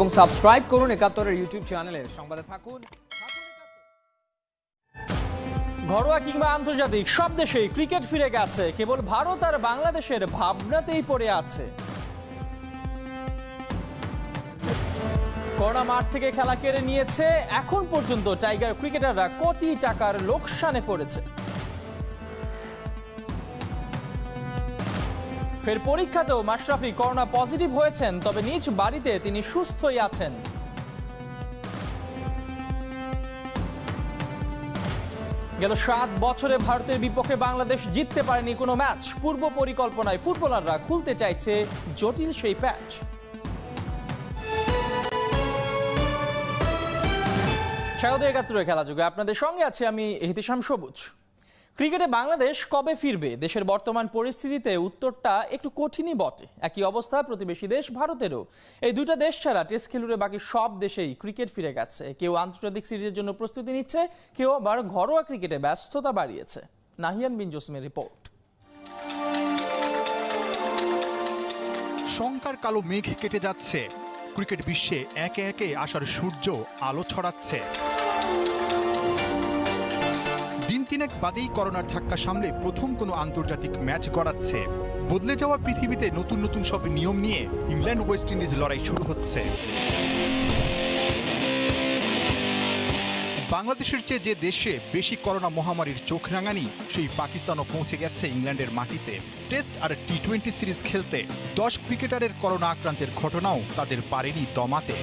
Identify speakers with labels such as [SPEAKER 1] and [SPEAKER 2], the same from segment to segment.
[SPEAKER 1] এবং সাবস্ক্রাইব করুন একাত্তরের ইউটিউব চ্যানেলের সংবাদে থাকুন।
[SPEAKER 2] ঘরোয়া কিংবা আন্তর্জাতিক সব দেশেই ক্রিকেট ফিরে গেছে, কেবল ভারত আর বাংলাদেশের ভাবনাতেই পড়ে আছে। করোনা মাঠ থেকে খেলা কেড়ে নিয়েছে, এখন পর্যন্ত টাইগার ক্রিকেটাররা কোটি টাকার লোকসানে পড়েছে। ফের পরীক্ষাতেও মাশরাফি করোনা পজিটিভ হয়েছেন, তবে নিজ বাড়িতে তিনি সুস্থই আছেন। গেল 7 বছরে ভারতের বিপক্ষে বাংলাদেশ জিততে পারেনি কোনো ম্যাচ। পূর্ব পরিকল্পনায় ফুটবলাররা খুলতে চাইছে জটিল সেই প্যাচ। স্বাগত একাত্তরের খেলা যুগে, আপনাদের সঙ্গে আছে আমি ইহতিশাম সবুজ। ক্রিকেটে বাংলাদেশ কবে ফিরবে? দেশের বর্তমান পরিস্থিতিতে উত্তরটা একটু কঠিনই বটে। একই অবস্থা প্রতিবেশী দেশ ভারতেরও। এই দুইটা দেশ ছাড়া টেস্ট খেলুড়ে বাকি সব দেশেই ক্রিকেট ফিরে গেছে। কেউ আন্তর্জাতিক সিরিজের জন্য প্রস্তুতি নিচ্ছে, কেউ আবার ঘরোয়া ক্রিকেটে ব্যস্ততা বাড়িয়েছে। নাহিয়ান বিন জসিমের রিপোর্ট।
[SPEAKER 3] শঙ্কার কালো মেঘ কেটে যাচ্ছে, ক্রিকেট বিশ্বে একে একে আসার সূর্য আলো ছড়াচ্ছে। দিন তিনেক বাদেই করোনার ধাক্কা সামলে প্রথম কোনো আন্তর্জাতিক ম্যাচ গড়াচ্ছে। বদলে যাওয়া পৃথিবীতে নতুন নতুন সব নিয়ম নিয়ে ইংল্যান্ড ওয়েস্ট ইন্ডিজ লড়াই শুরু হচ্ছে। বাংলাদেশের চেয়ে যে দেশে বেশি করোনা মহামারীর চোখ রাঙানি, সেই পাকিস্তানও পৌঁছে গেছে ইংল্যান্ডের মাটিতে টেস্ট আর টি-20 সিরিজ খেলতে। 10 ক্রিকেটারের করোনা আক্রান্তের ঘটনাও তাদের পারেনি দমাতে।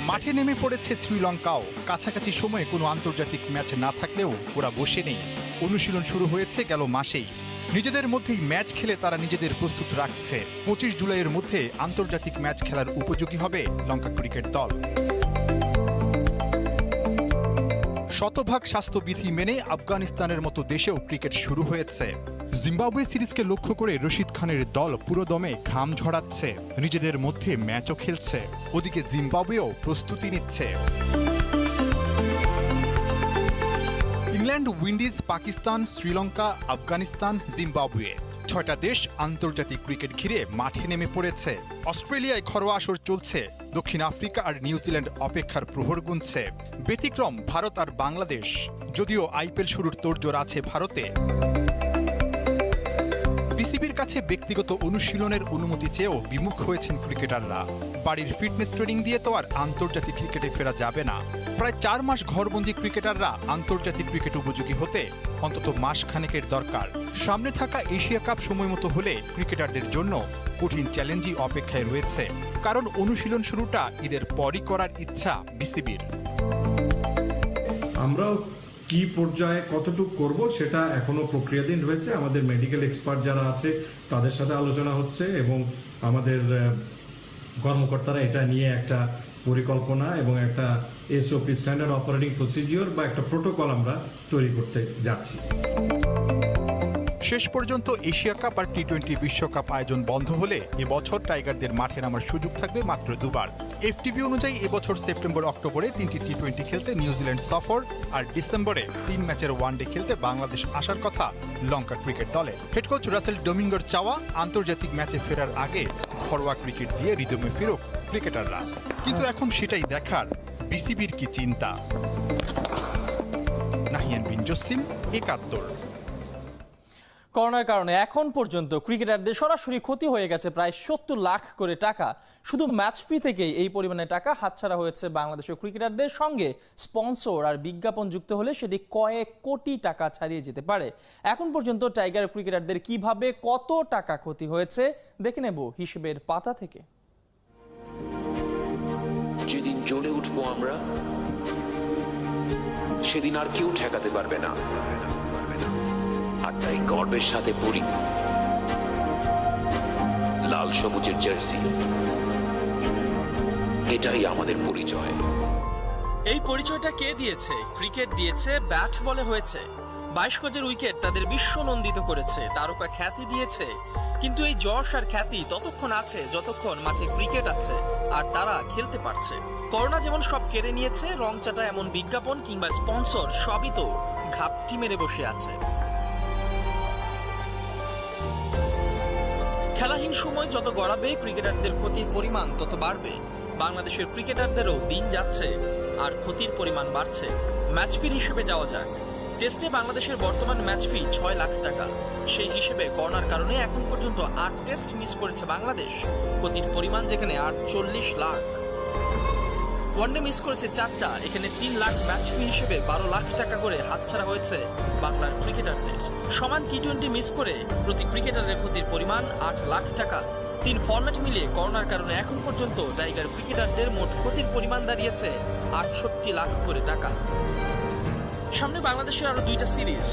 [SPEAKER 3] মাঠে নেমে পড়েছে শ্রীলঙ্কাও। কাছাকাছি সময়ে কোনো আন্তর্জাতিক ম্যাচ না থাকলেও ওরা বসে নেই। অনুশীলন শুরু হয়েছে গেল মাসেই। নিজেদের মধ্যেই ম্যাচ খেলে তারা নিজেদের প্রস্তুত রাখছে। 25 জুলাইয়ের মধ্যে আন্তর্জাতিক ম্যাচ খেলার উপযোগী হবে লঙ্কা ক্রিকেট দল। শতভাগ স্বাস্থ্যবিধি মেনে আফগানিস্তানের মতো দেশেও ক্রিকেট শুরু হয়েছে। জিম্বাবুয়ে সিরিজকে লক্ষ্য করে রশিদ খানের দল পুরোদমে ঘাম ঝরাচ্ছে, নিজেদের মধ্যে ম্যাচও খেলছে। ওদিকে জিম্বাবুয়েও প্রস্তুতি নিচ্ছে। England, Windies, Pakistan, Sri Lanka, Afghanistan, Zimbabwe 6টা দেশ আন্তর্জাতিক ক্রিকেট ঘিরে মাঠে নেমে পড়েছে। অস্ট্রেলিয়ায় ঘরোয়া আসর চলছে, দক্ষিণ আফ্রিকা আর নিউজিল্যান্ড অপেক্ষার প্রহর গুনছে। ব্যতিক্রম ভারত আর বাংলাদেশ। যদিও আইপিএল শুরুর তোড়জোড় আছে ভারতে। বিসিবির কাছে ব্যক্তিগত অনুশীলনের অনুমতি চেয়েও বিমুখ হয়েছেন ক্রিকেটাররা। বাড়ির ফিটনেস ট্রেনিং দিয়ে তো আর আন্তর্জাতিক ক্রিকেটে ফেরা যাবে না। প্রায় 4 মাস ঘরবন্দি ক্রিকেটাররা আন্তর্জাতিক ক্রিকেট উপযোগী হতে অন্তত মাস খানেকের দরকার। সামনে থাকা এশিয়া কাপ সময় মতো হলে ক্রিকেটারদের জন্য কঠিন চ্যালেঞ্জই অপেক্ষায় রয়েছে, কারণ অনুশীলন শুরুটা ঈদের পরই করার ইচ্ছা বিসিবির।
[SPEAKER 4] আমরাও কি পর্যায়ে কতটুকু করব সেটা এখনো প্রক্রিয়াধীন রয়েছে। আমাদের মেডিকেল এক্সপার্ট যারা আছে তাদের সাথে আলোচনা হচ্ছে এবং আমাদের কর্মকর্তারা এটা নিয়ে একটা পরিকল্পনা এবং একটা এসওপি, স্ট্যান্ডার্ড অপারেটিং প্রসিডিওর বা একটা প্রোটোকল আমরা তৈরি করতে যাচ্ছি।
[SPEAKER 3] শেষ পর্যন্ত এশিয়া কাপ আর টি-20 বিশ্বকাপ আয়োজন বন্ধ হলে এবছর টাইগারদের মাঠে নামার সুযোগ থাকবে মাত্র 2 বার। এফটিপি অনুযায়ী এবছর সেপ্টেম্বর অক্টোবরে 3টি টি-20 খেলতে নিউজিল্যান্ড সফর, আর ডিসেম্বরে 3 ম্যাচের ওয়ানডে খেলতে বাংলাদেশ আসার কথা লঙ্কা ক্রিকেট দলে। হেড কোচ রাসেল ডোমিঙ্গোর চাওয়া আন্তর্জাতিক ম্যাচে ফেরার আগে ঘরোয়া ক্রিকেট দিয়ে রিদমে ফিরুক ক্রিকেটাররা। কিন্তু এখন সেটাই দেখার বিসিবির কি চিন্তা। নাহিয়ান বিন জসিম, একাত্তর।
[SPEAKER 2] করোনার কারণে এখন পর্যন্ত ক্রিকেটারদের সরাসরি ক্ষতি হয়ে গেছে প্রায় 70 লাখ করে টাকা। শুধু ম্যাচ ফি থেকেই এই পরিমাণে টাকা হাতছাড়া হয়েছে বাংলাদেশের ক্রিকেটারদের। সঙ্গে স্পন্সর আর বিজ্ঞাপন যুক্ত হলে সেটি কয়েক কোটি টাকা ছাড়িয়ে যেতে পারে। এখন পর্যন্ত টাইগার ক্রিকেটারদের কিভাবে কত টাকা ক্ষতি হয়েছে দেখে নেব হিসেবের পাতা থেকে।
[SPEAKER 5] যেদিন জ্বলে উঠবো আমরা, সেদিন আর কেউ ঠেকাতে পারবে না। আর তাই গর্বের সাথে পরি লাল সবুজের জার্সি। এটাই আমাদের পরিচয়।
[SPEAKER 2] এই পরিচয়টা কে দিয়েছে? ক্রিকেট দিয়েছে, ব্যাট বলে হয়েছে। 22 গজের উইকেট তাদের বিশ্ব নন্দিত করেছে, তারকা খ্যাতি দিয়েছে। কিন্তু এই যশ আর খ্যাতি ততক্ষণ আছে যতক্ষণ মাঠে ক্রিকেট আছে আর তারা খেলতে পারছে। করোনা যেমন সব কেড়ে নিয়েছে, রংচাটা এমন বিজ্ঞাপন কিংবা স্পন্সর সবই তো ঘাপটি মেরে বসে আছে। খেলাহীন সময় যত গড়াবে ক্রিকেটারদের ক্ষতির পরিমাণ তত বাড়বে। বাংলাদেশের ক্রিকেটারদেরও দিন যাচ্ছে আর ক্ষতির পরিমাণ বাড়ছে। ম্যাচ ফির হিসেবে যাওয়া যাক। টেস্টে বাংলাদেশের বর্তমান ম্যাচ ফি 6 লাখ টাকা। সেই হিসেবে করোনার কারণে এখন পর্যন্ত 8 টেস্ট মিস করেছে বাংলাদেশ। ক্ষতির পরিমাণ যেখানে 48 লাখ। ওয়ানডে মিস করেছে 4টা, এখানে 3 লাখ ম্যাচ ফি হিসেবে 12 লাখ টাকা করে হাতছাড়া হয়েছে বাংলার ক্রিকেটারদের। সমান টি20 মিস করে প্রতি ক্রিকেটারের ক্ষতির পরিমাণ 8 লাখ টাকা। 3 ফরম্যাট মিলিয়ে করোনার কারণে এখন পর্যন্ত টাইগার ক্রিকেটারদের মোট ক্ষতির পরিমাণ দাঁড়িয়েছে 68 লাখ করে টাকা। সামনে বাংলাদেশের আরো 2টা সিরিজ,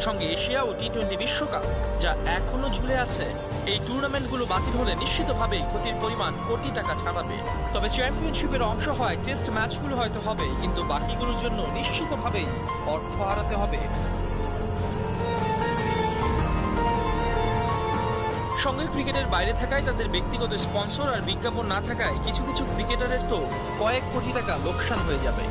[SPEAKER 2] সঙ্গে এশিয়া ও টি20 বিশ্বকাপ যা এখনো ঝুলে আছে। এই টুর্নামেন্টগুলো বাতিল হলে নিশ্চিতভাবেই ক্ষতির পরিমাণ কোটি টাকা ছাড়াবে। তবে চ্যাম্পিয়নশিপের অংশ হয় টেস্ট ম্যাচগুলো হয়তো হবে, কিন্তু বাকিগুলোর জন্য নিশ্চিতভাবেই অর্থ হারাতে হবে। সঙ্গে ক্রিকেটের বাইরে থাকায় তাদের ব্যক্তিগত স্পন্সর আর বিজ্ঞাপন না থাকায় কিছু কিছু ক্রিকেটারের তো কয়েক কোটি টাকা লোকসান হয়ে যাবে।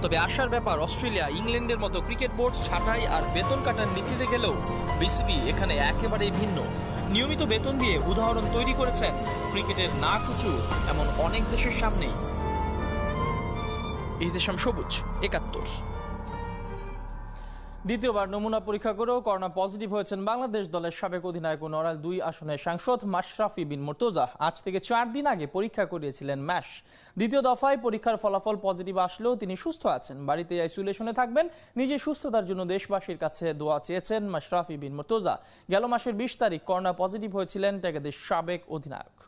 [SPEAKER 2] তবে আশার ব্যাপার, অস্ট্রেলিয়া, ইংল্যান্ডের মতো ক্রিকেট বোর্ড ছাঁটাই আর বেতন কাটার নীতিতে গেলেও বিসিবি এখানে একেবারেই ভিন্ন। নিয়মিত বেতন দিয়ে উদাহরণ তৈরি করেছেন ক্রিকেটের না কুচু এমন অনেক দেশের সামনেই। ইহতেশাম সবুজ, ৭১। দ্বিতীয়বার নমুনা পরীক্ষা করেও করোনা পজিটিভ হয়েছেন বাংলাদেশ দলের সাবেক অধিনায়ক ও নড়াইল 2 আসনের সাংসদ মাশরাফি বিন মুর্তজা। আজ থেকে 4 দিন আগে পরীক্ষা করিয়েছিলেন ম্যাশ। দ্বিতীয় দফায় পরীক্ষার ফলাফল পজিটিভ আসলেও তিনি সুস্থ আছেন, বাড়িতে আইসোলেশনে থাকবেন। নিজের সুস্থতার জন্য দেশবাসীর কাছে দোয়া চেয়েছেন মাশরাফি বিন মুর্তজা। গেল মাসের 20 তারিখ করোনা পজিটিভ হয়েছিলেন টাইগারদের সাবেক অধিনায়ক।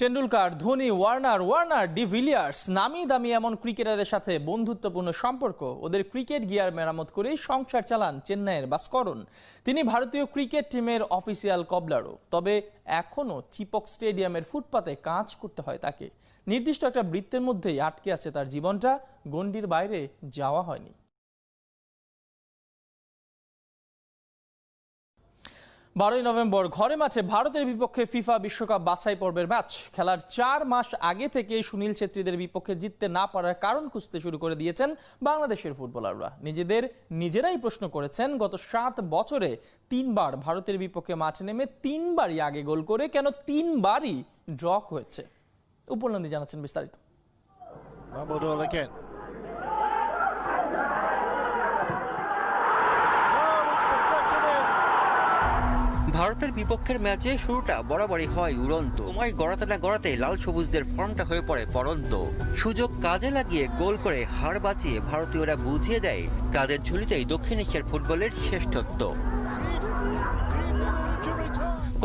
[SPEAKER 2] টেন্ডুলকার, ধোনি, ওয়ার্নার, ডিভিলিয়ার্স, নামি দামি এমন ক্রিকেটারের সাথে বন্ধুত্বপূর্ণ সম্পর্ক। ওদের ক্রিকেট গিয়ার মেরামত করেই সংসার চালান চেন্নাইয়ের ভাস্করন। তিনি ভারতীয় ক্রিকেট টিমের অফিসিয়াল কবলারও। তবে এখনও চিপক স্টেডিয়ামের ফুটপাতে কাজ করতে হয় তাকে। নির্দিষ্ট একটা বৃত্তের মধ্যেই আটকে আছে তার জীবনটা, গণ্ডির বাইরে যাওয়া হয়নি। 12 নভেম্বর ঘরে মাঠে ভারতের বিপক্ষে ফিফা বিশ্বকাপ বাছাই পর্বের ম্যাচ। খেলার 4 মাস আগে থেকে সুনীল ছেত্রীদের বিপক্ষে জিততে না পারার কারণ খুঁজতে শুরু করে দিয়েছেন বাংলাদেশের ফুটবলাররা। নিজেরাই প্রশ্ন করেছেন, গত 7 বছরে 3 বার ভারতের বিপক্ষে মাঠে নেমে 3 বারই আগে গোল করে কেন 3 বারই ড্র হয়েছে। উপলব্ধি জানাচ্ছেন বিস্তারিত।
[SPEAKER 6] ভারতের বিপক্ষের ম্যাচে শুরুটা বরাবরই হয় উড়ন্ত। সময় গড়াতে না গড়াতে লাল সবুজদের ফর্মটা হয়ে পড়ে পড়ন্ত। সুযোগ কাজে লাগিয়ে গোল করে হার বাঁচিয়ে ভারতীয়রা বুঝিয়ে দেয় তাদের ঝুলিতেই দক্ষিণ এশিয়ার ফুটবলের শ্রেষ্ঠত্ব।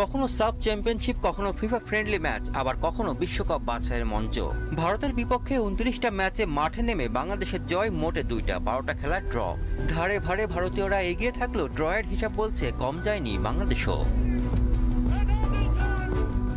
[SPEAKER 6] কখনো সাব চ্যাম্পিয়নশিপ, কখনো ফিফা ফ্রেন্ডলি ম্যাচ, আবার কখনো বিশ্বকাপ বাছাইয়ের মঞ্চ। ভারতের বিপক্ষে 29টা ম্যাচে মাঠে নেমে বাংলাদেশের জয় মোটে 2টা, 12টা খেলা ড্র। ধারে ভারে ভারতীয়রা এগিয়ে থাকলেও ড্রয়ের হিসাব বলছে কম যায়নি বাংলাদেশও।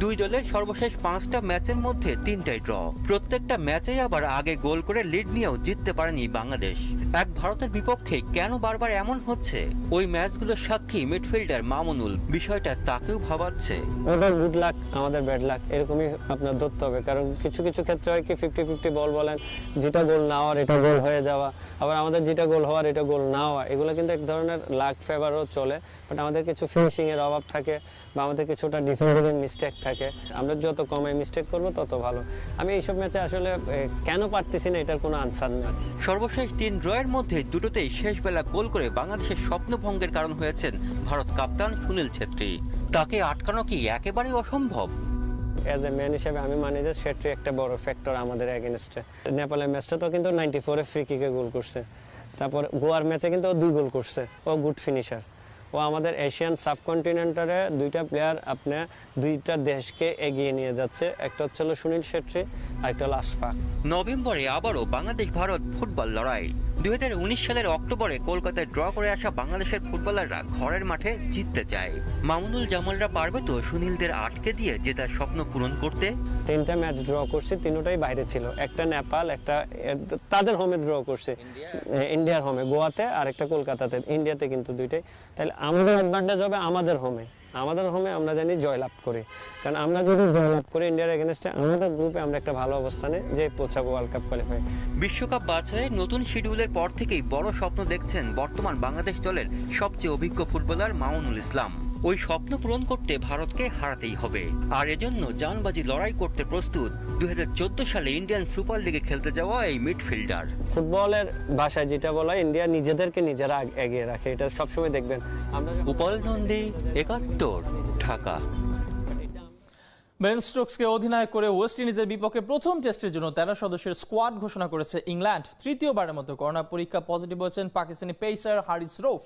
[SPEAKER 6] দুই দলের সর্বশেষ 5টা ম্যাচের মধ্যে 3টাই ড্র। প্রত্যেকটা ম্যাচেই আবার আগে গোল করে লিড নিয়েও জিততে পারেনি বাংলাদেশ। এক ভারতের বিপক্ষে কেন বারবার এমন হচ্ছে? ওই ম্যাচগুলোর সাক্ষী মিডফিল্ডার মামুনুল। বিষয়টা তাকেও ভাবাচ্ছে।
[SPEAKER 7] ওদের গুড লাক, আমাদের ব্যাড লাক, এরকমই আপনার ধরতে হবে। কারণ কিছু কিছু ক্ষেত্রে হয় কি 50-50 বল বলেন, যেটা গোল না হওয়ার এটা গোল হয়ে যাওয়া, আবার আমাদের যেটা গোল হওয়ার এটা গোল না হওয়া, এগুলো কিন্তু এক ধরনের লাক ফেভারও চলে। বাট আমাদের কিছু ফিনিশিং এর অভাব থাকে বা আমাদের কিছুটা ডিফেন্সিভ মিস্টেক থাকে। আমরা যত কমে মিস্টেক করব তত ভালো। আমি এইসব ম্যাচে আসলে কেন পারতেছি না এটার কোনো আনসার নেই।
[SPEAKER 6] সর্বশেষ 3 ড্রয়ের মধ্যে দুটোতেই শেষ বেলা গোল করে বাংলাদেশের স্বপ্নভঙ্গের কারণ হয়েছেন ভারত কাপ্তান সুনীল ছেত্রী। তাকে আটকানো কি একেবারেই অসম্ভব?
[SPEAKER 7] অ্যাজ এ ম্যান হিসেবে আমি মানি যে ছেত্রী একটা বড় ফ্যাক্টর আমাদের এগেনস্টে। নেপালের ম্যাচটা তো কিন্তু 94-এ ফ্রি কিকে গোল করছে। তারপর গোয়ার ম্যাচে কিন্তু ও 2 গোল করছে। ও গুড ফিনিশার। ও আমাদের এশিয়ান সাবকন্টিনেন্টারে 2টা প্লেয়ার আপনার 2টা দেশকে এগিয়ে নিয়ে যাচ্ছে। একটা হচ্ছে সুনীল ছেত্রী আর একটা হলো আশফাক।
[SPEAKER 6] নভেম্বরে আবারও বাংলাদেশ ভারত ফুটবল লড়াই। 2019 সালের অক্টোবরে কলকাতায় ড্র করে আসা বাংলাদেশের ফুটবলাররা ঘরের মাঠে জিততে চায়। মামুনুল জামালরা পারবে তো সুনীলদের আটকে দিয়ে জেতার স্বপ্ন পূরণ করতে?
[SPEAKER 7] 3টা ম্যাচ ড্র করছে, 3টাই বাইরে ছিল। একটা নেপাল, একটা তাদের হোমে ড্র করছে, ইন্ডিয়ার হোমে গোয়াতে, আর একটা কলকাতাতে। ইন্ডিয়াতে কিন্তু 2টাই। তাহলে আমাদের অ্যাডভান্টেজ হবে আমাদের হোমে। আমাদের হোমে আমরা জানি জয়লাভ করি, কারণ আমরা যদি জয়লাভ করি ইন্ডিয়ার এগেনস্টে আমাদের গ্রুপে আমরা একটা ভালো অবস্থানে যে পৌঁছাবো ওয়ার্ল্ড কাপ কোয়ালিফাই।
[SPEAKER 6] বিশ্বকাপ বাছাইয়ের নতুন শিডিউলের পর থেকেই বড় স্বপ্ন দেখছেন বর্তমান বাংলাদেশ দলের সবচেয়ে অভিজ্ঞ ফুটবলার মামুনুল ইসলাম। ওই স্বপ্ন পূরণ করতে ভারতকে হারাতেই হবে, আর এজন্য জানবাজি লড়াই করতে প্রস্তুত 2014 সালে ইন্ডিয়ান সুপার লিগে খেলতে যাওয়া এই মিডফিল্ডার।
[SPEAKER 7] ফুটবলের ভাষায় যেটা বলা হয়, ইন্ডিয়া নিজেদেরকে নিজেরা এগিয়ে রাখে, এটা সবসময় দেখবেন। আমরা
[SPEAKER 6] উপাল নন্দী, 71, ঢাকা।
[SPEAKER 2] বেন স্টোকসকে অধিনায়ক করে ওয়েস্ট ইন্ডিজের বিপক্ষে প্রথম টেস্টের জন্য 13 সদস্যের স্কোয়াড ঘোষণা করেছে ইংল্যান্ড। তৃতীয়বারের মতো করোনা পরীক্ষা পজিটিভ হয়েছেন পাকিস্তানি পেসার হারিস রৌফ।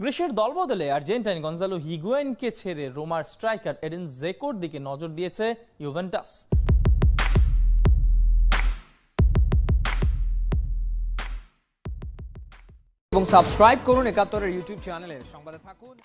[SPEAKER 2] গ্রিসের দলবদলে আর্জেন্টাইন গঞ্জালো হিগুয়েইনকে ছেড়ে রোমার স্ট্রাইকার এডেন জেকোর দিকে নজর দিয়েছে ইউভেন্টাস।
[SPEAKER 1] এবং সাবস্ক্রাইব করুন 71-এর ইউটিউব চ্যানেলে, সংবাদে থাকুন।